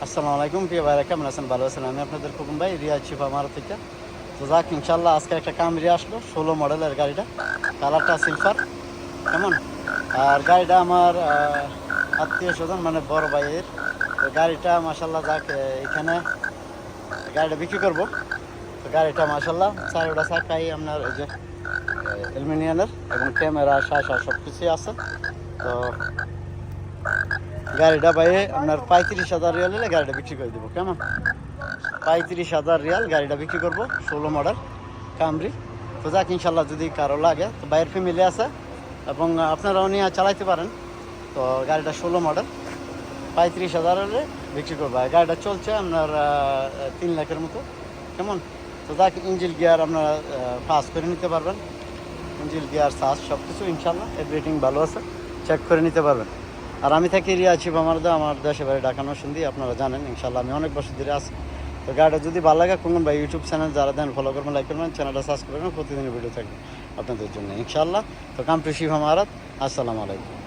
আসসালামু আলাইকুম প্রিয় ভাইরা, কেমন আছেন? ভালো আছেন? আমি আপনাদের খুকুম ভাই, রিয়াজ শিফা মারা থেকে। তো যাক, ইনশাল্লাহ আজকে একটা কামরি আসলো 16 মডেলের গাড়িটা, কালারটা সিলভার। কেমন? আর গাড়িটা আমার আত্মীয় স্বজন মানে বড় ভাইয়ের। তো গাড়িটা মাসাল্লাহ যাক, এখানে গাড়িটা বিক্রি করবো। তো গাড়িটা মাসাল্লাহ চারোটা চাকাই আপনার ওই যে অ্যালুমিনিয়ামের, এবং ক্যামেরা শাসা সব কিছুই আছে। তো গাড়িটা বাইরে আপনার 35,000 রিয়াল হলে গাড়িটা বিক্রি করে দেবো। কেমন? 35,000 রিয়াল গাড়িটা বিক্রি করবো, 16 মডেল কামরি। তো যাক, ইনশাল্লাহ যদি কারো লাগে, তো বাইরের ফ্যামিলি আছে এবং আপনারাও নিয়ে চালাইতে পারেন। তো গাড়িটা 16 মডেল, 35,000 হলে বিক্রি করবো। আর গাড়িটা চলছে আপনার 3 লাখের মতো। কেমন? তো যাক, ইঞ্জিল গিয়ার আপনারা পাস করে নিতে পারবেন। ইঞ্জিল গিয়ার সাস সব কিছু ইনশাল্লাহ এভরিথিং ভালো আছে, চেক করে নিতে পারবেন। আর আমি থাকি রিয়া আছি আমার দেশে বাড়ি ঢাকা নরসিংদী, আপনারা জানেন। ইনশাল্লাহ আমি অনেক বছর ধরে আছি। তো গাড়িটা যদি ভালো লাগে, কোন ভাই ইউটিউব চ্যানেল যারা দেন ফলো করবেন, লাইক করবেন, চ্যানেলটা সাবস্ক্রাইব করবেন, প্রতিদিনের ভিডিও থাকবে আপনাদের জন্য ইনশাল্লাহ। তো কাম টু শিফা মারাত। আসসালামু আলাইকুম।